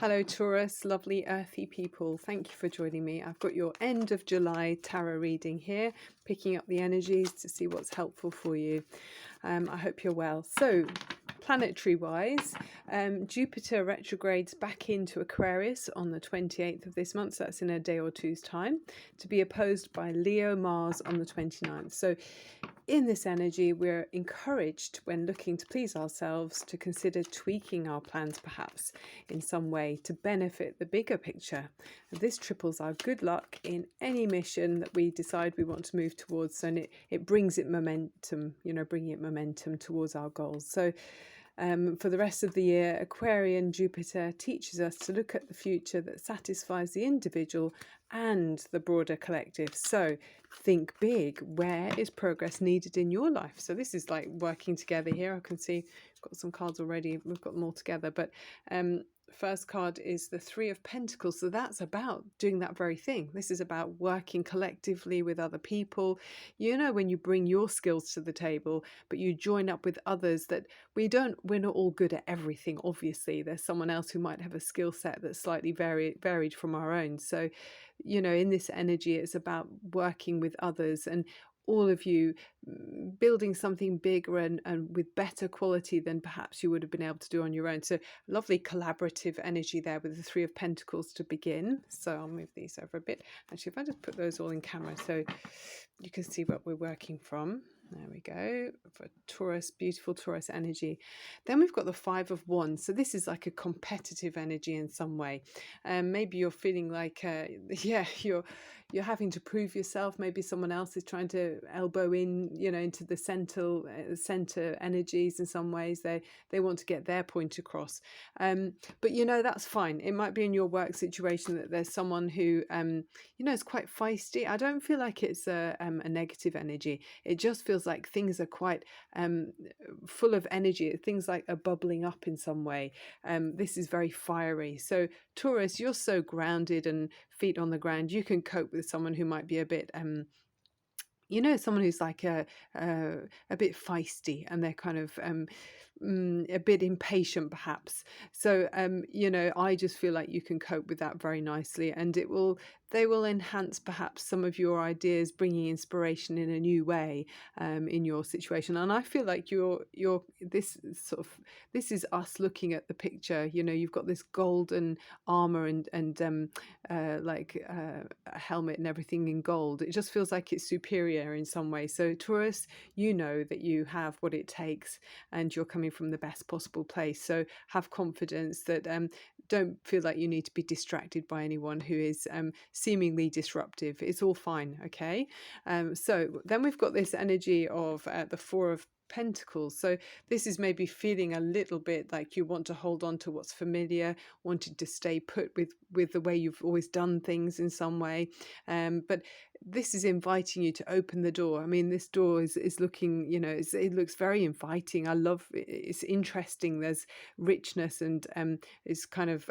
Hello Taurus, lovely earthy people. Thank you for joining me. I've got your end of July tarot reading here, picking up the energies to see what's helpful for you. I hope you're well. So, planetary wise, Jupiter retrogrades back into Aquarius on the 28th of this month, so that's in a day or two's time, to be opposed by Leo Mars on the 29th. So in this energy, we're encouraged when looking to please ourselves to consider tweaking our plans perhaps in some way to benefit the bigger picture. And this triples our good luck in any mission that we decide we want to move towards, and it brings it momentum, bringing it momentum towards our goals. So for the rest of the year, Aquarian Jupiter teaches us to look at the future that satisfies the individual and the broader collective. So think big. Where is progress needed in your life? So this is like working together here. I can see I've got some cards already. We've got them all together. But first card is the Three of Pentacles. So that's about doing that very thing. This is about working collectively with other people. When you bring your skills to the table, but you join up with others that we're not all good at everything. Obviously, there's someone else who might have a skill set that's slightly varied from our own. So, in this energy, it's about working with others and all of you building something bigger and with better quality than perhaps you would have been able to do on your own. So lovely collaborative energy there with the Three of Pentacles to begin. So I'll move these over a bit. Actually, if I just put those all in camera so you can see what we're working from. There we go, for Taurus, beautiful Taurus energy. Then we've got the Five of Wands. So this is like a competitive energy in some way. Maybe you're feeling like, you're having to prove yourself. Maybe someone else is trying to elbow in, into the center energies in some ways. They want to get their point across. But that's fine. It might be in your work situation that there's someone who, is quite feisty. I don't feel like it's a negative energy. It just feels like things are quite full of energy. Things like are bubbling up in some way. This is very fiery. So Taurus, you're so grounded and feet on the ground. You can cope with someone who might be a bit someone who's like a bit feisty, and they're kind of a bit impatient perhaps. So I just feel like you can cope with that very nicely, and they will enhance perhaps some of your ideas, bringing inspiration in a new way in your situation. And I feel like this is us looking at the picture. You've got this golden armor and a helmet and everything in gold. It just feels like it's superior in some way. So Taurus, you know that you have what it takes and you're coming from the best possible place. So have confidence that don't feel like you need to be distracted by anyone who is seemingly disruptive. It's all fine, okay? So then we've got this energy of the Four of Pentacles. So this is maybe feeling a little bit like you want to hold on to what's familiar, wanting to stay put with the way you've always done things in some way. But this is inviting you to open the door. I mean, this door is looking, it looks very inviting. I love it. It's interesting. There's richness and it's kind of,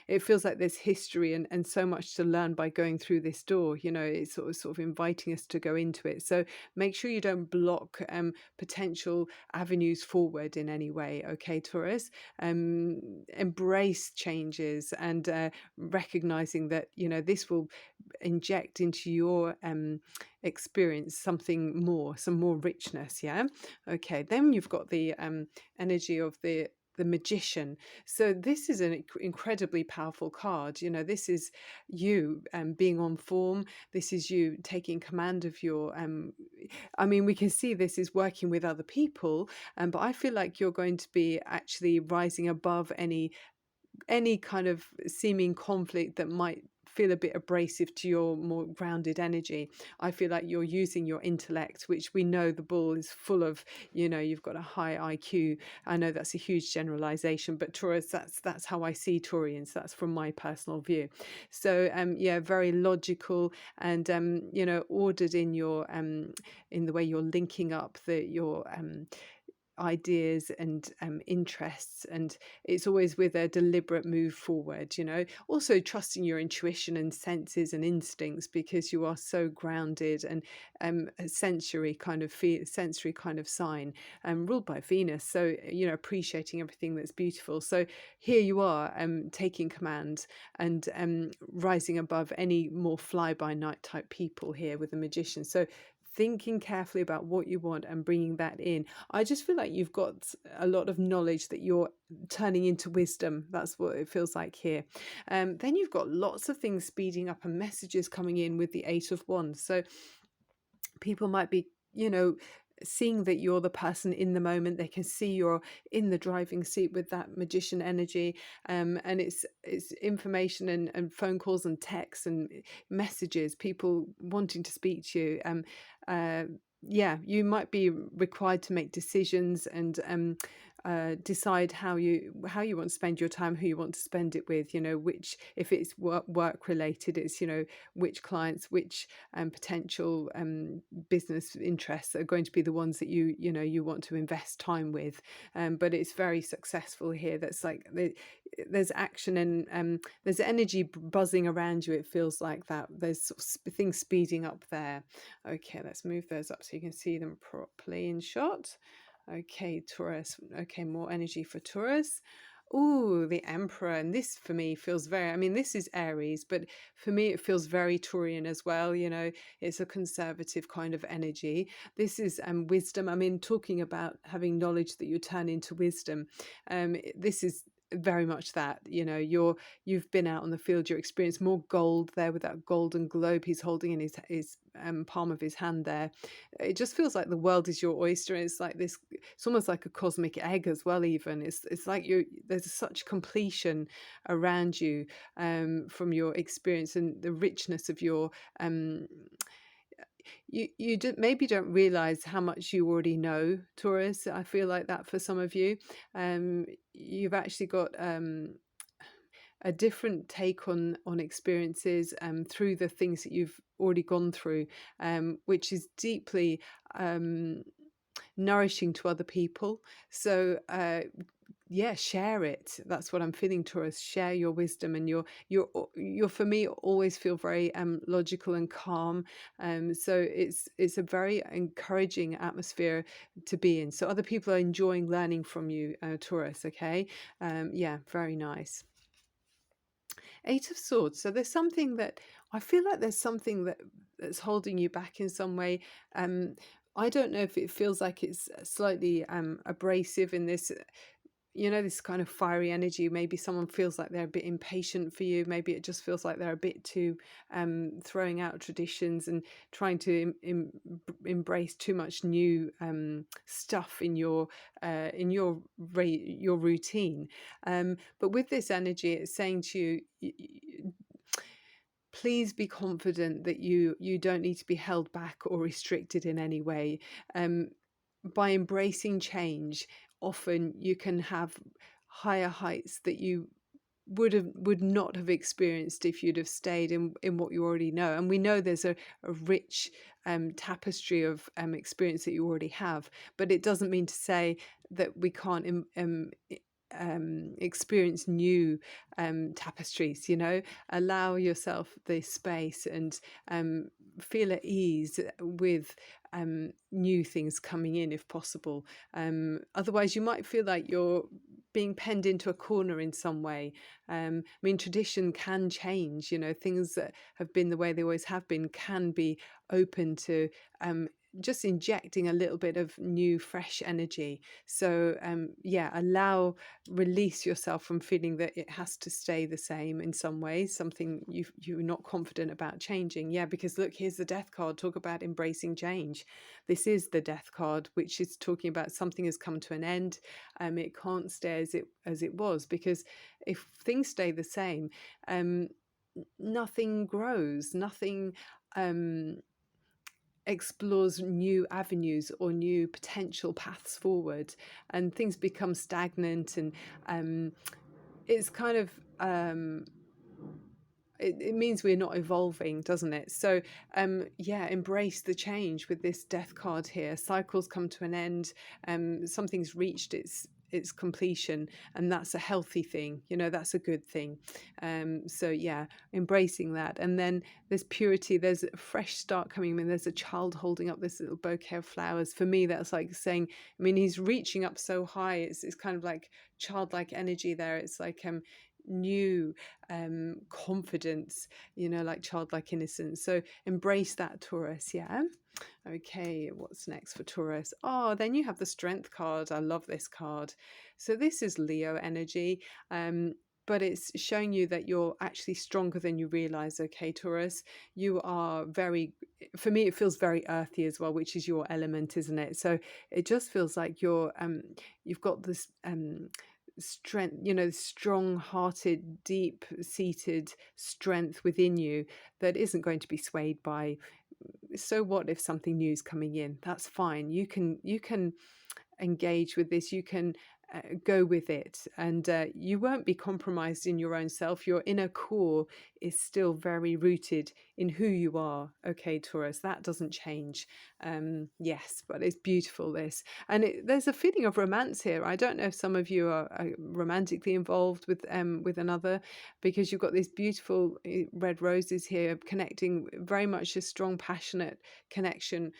it feels like there's history and so much to learn by going through this door. It's sort of inviting us to go into it. So make sure you don't block potential avenues forward in any way. Okay, Taurus, embrace changes and recognizing that, this will inject into your experience some more richness. Yeah. Okay, then you've got the energy of the Magician. So this is an incredibly powerful card. This is you being on form. This is you taking command of your we can see this is working with other people, but I feel like you're going to be actually rising above any kind of seeming conflict that might feel a bit abrasive to your more grounded energy. I feel like you're using your intellect, which we know the bull is full of. You've got a high IQ. I know that's a huge generalization, but Taurus, that's how I see Taurians. That's from my personal view. So very logical and ordered in your in the way you're linking up your ideas and interests, and it's always with a deliberate move forward, you know. Also trusting your intuition and senses and instincts, because you are so grounded, and a sensory kind of sign, ruled by Venus. So, you know, appreciating everything that's beautiful. So here you are, taking command and rising above any more fly-by-night type people here with the Magician. So thinking carefully about what you want and bringing that in. I just feel like you've got a lot of knowledge that you're turning into wisdom. That's what it feels like here. Then you've got lots of things speeding up and messages coming in with the Eight of Wands. So people might be, you know, seeing that you're the person in the moment. They can see you're in the driving seat with that Magician energy, and it's information and phone calls and texts and messages, people wanting to speak to you. Yeah, you might be required to make decisions and decide how you want to spend your time, who you want to spend it with, you know, which, if it's work related, it's, you know, which clients, which potential business interests are going to be the ones that you know you want to invest time with. But it's very successful here. That's like there's action and there's energy buzzing around you. It feels like that there's sort of things speeding up there. Okay, let's move those up so you can see them properly in shot. Okay, Taurus. Okay, more energy for Taurus. Ooh, the Emperor. And this for me feels very, I mean, this is Aries, but for me it feels very Taurian as well. You know, it's a conservative kind of energy. This is wisdom. I mean, talking about having knowledge that you turn into wisdom. This is very much that, you know, you've been out on the field, you're experienced more gold there with that golden globe he's holding in his palm of his hand there. It just feels like the world is your oyster, and it's like this, it's almost like a cosmic egg as well. Even it's like there's such completion around you, from your experience and the richness of your you maybe don't realize how much you already know, Taurus. I feel like that for some of you. You've actually got a different take on experiences through the things that you've already gone through, which is deeply nourishing to other people. So yeah, share it. That's what I'm feeling, Taurus. Share your wisdom, and you're for me always feel very logical and calm. So it's a very encouraging atmosphere to be in. So other people are enjoying learning from you, Taurus. Okay, yeah, very nice. Eight of Swords. So there's something that I feel like there's something that's holding you back in some way. I don't know if it feels like it's slightly abrasive in this, you know, this kind of fiery energy. Maybe someone feels like they're a bit impatient for you. Maybe it just feels like they're a bit too throwing out traditions and trying to embrace too much new stuff in your routine. But with this energy, it's saying to you, please be confident that you don't need to be held back or restricted in any way. By embracing change, often you can have higher heights that you would not have experienced if you'd have stayed in what you already know. And we know there's a rich tapestry of experience that you already have, but it doesn't mean to say that we can't experience new tapestries. You know, allow yourself the space and feel at ease with new things coming in if possible. Otherwise you might feel like you're being penned into a corner in some way. I mean, tradition can change, you know, things that have been the way they always have been can be open to just injecting a little bit of new fresh energy. So yeah, release yourself from feeling that it has to stay the same in some ways, something you're not confident about changing. Yeah, because look, here's the Death card. Talk about embracing change. This is the Death card, which is talking about something has come to an end. It can't stay as it was, because if things stay the same, nothing grows, nothing explores new avenues or new potential paths forward, and things become stagnant. And it's kind of it means we're not evolving, doesn't it? So yeah, embrace the change with this death card here. Cycles come to an end. Something's reached its completion, and that's a healthy thing, you know, that's a good thing. So yeah, embracing that. And then there's purity, there's a fresh start coming in. There's a child holding up this little bouquet of flowers. For me, that's like saying, I mean, he's reaching up so high, it's kind of like childlike energy there. It's like new confidence, you know, like childlike innocence. So embrace that, Taurus. Yeah. Okay, what's next for Taurus? Oh, then you have the Strength card. I love this card. So this is Leo energy, but it's showing you that you're actually stronger than you realize. Okay, Taurus, you are very, for me, it feels very earthy as well, which is your element, isn't it? So it just feels like you've got this strength, you know, strong-hearted, deep-seated strength within you that isn't going to be swayed by, so what if something new is coming in? That's fine. You can engage with this. You can go with it, and you won't be compromised in your own self. Your inner core is still very rooted in who you are. Okay, Taurus, that doesn't change. Yes, but it's beautiful, this. And there's a feeling of romance here. I don't know if some of you are romantically involved with another, because you've got these beautiful red roses here connecting, very much a strong passionate connection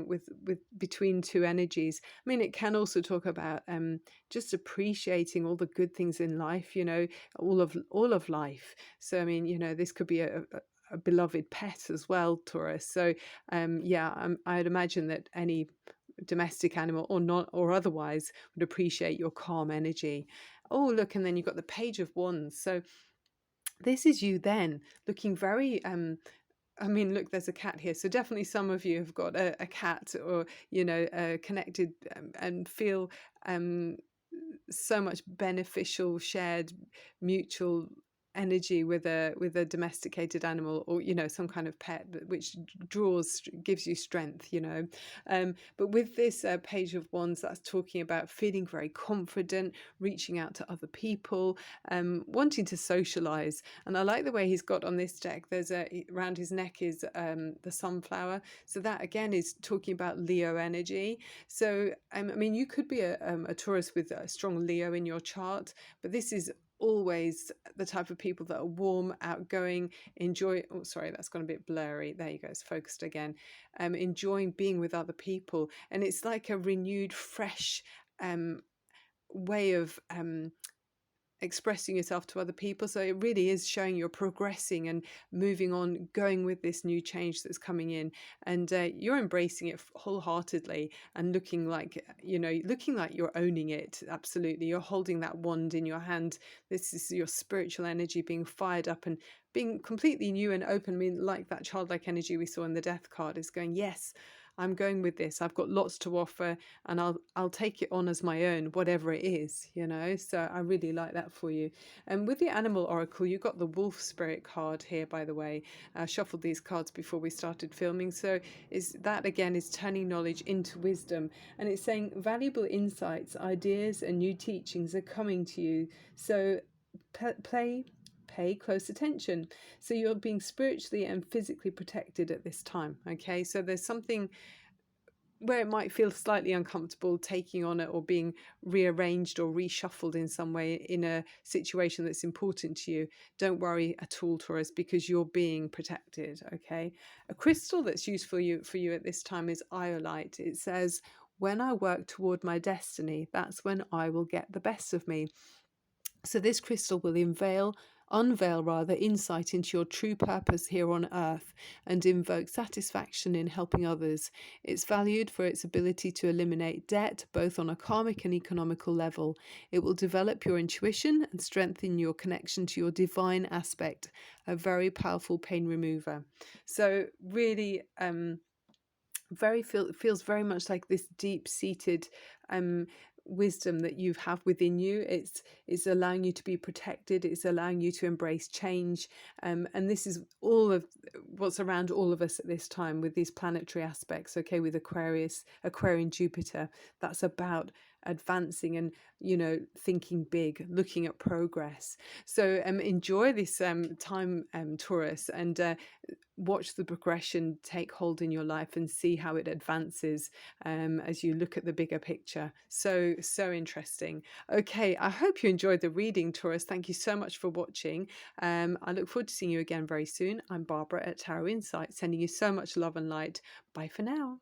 with between two energies. I mean, it can also talk about just appreciating all the good things in life, you know, all of life. So I mean, you know, this could be a beloved pet as well, Taurus. So yeah, I'd imagine that any domestic animal or not or otherwise would appreciate your calm energy. Oh, look, and then you've got the Page of Wands. So this is you then looking very I mean, look, there's a cat here. So definitely some of you have got a cat, or, you know, connected and feel so much beneficial, shared, mutual energy with a domesticated animal, or, you know, some kind of pet, which gives you strength, you know. But with this Page of Wands, that's talking about feeling very confident, reaching out to other people, wanting to socialize. And I like the way he's got on this deck, there's around his neck is the sunflower. So that again is talking about Leo energy. So I mean, you could be a Taurus with a strong Leo in your chart, but this is always the type of people that are warm, outgoing, enjoy, oh sorry, that's gone a bit blurry, there you go, it's focused again, enjoying being with other people. And it's like a renewed, fresh way of expressing yourself to other people. So it really is showing you're progressing and moving on, going with this new change that's coming in, and you're embracing it wholeheartedly and looking like, you know, looking like you're owning it. Absolutely, you're holding that wand in your hand. This is your spiritual energy being fired up and being completely new and open. I mean, like that childlike energy we saw in the Death card is going, yes, I'm going with this. I've got lots to offer, and I'll take it on as my own, whatever it is, you know. So I really like that for you. And with the Animal Oracle, you got the Wolf Spirit card here, by the way. I shuffled these cards before we started filming. So is that again is turning knowledge into wisdom, and it's saying valuable insights, ideas, and new teachings are coming to you. So pay close attention. So you're being spiritually and physically protected at this time. Okay, so there's something where it might feel slightly uncomfortable taking on it, or being rearranged or reshuffled in some way in a situation that's important to you. Don't worry at all, Taurus, because you're being protected. Okay, a crystal that's useful for you at this time is iolite. It says, when I work toward my destiny, that's when I will get the best of me. So this crystal will unveil rather insight into your true purpose here on earth, and invoke satisfaction in helping others. It's valued for its ability to eliminate debt, both on a karmic and economical level. It will develop your intuition and strengthen your connection to your divine aspect, a very powerful pain remover. So really feels very much like this deep-seated wisdom that you have within you. It's allowing you to be protected. It's allowing you to embrace change, and this is all of what's around all of us at this time with these planetary aspects. Okay, with Aquarian Jupiter, that's about advancing and, you know, thinking big, looking at progress. So enjoy this time, Taurus, and watch the progression take hold in your life and see how it advances as you look at the bigger picture. So interesting. Okay, I hope you enjoyed the reading, Taurus. Thank you so much for watching. I look forward to seeing you again very soon. I'm Barbara at Tarot Insight, sending you so much love and light. Bye for now.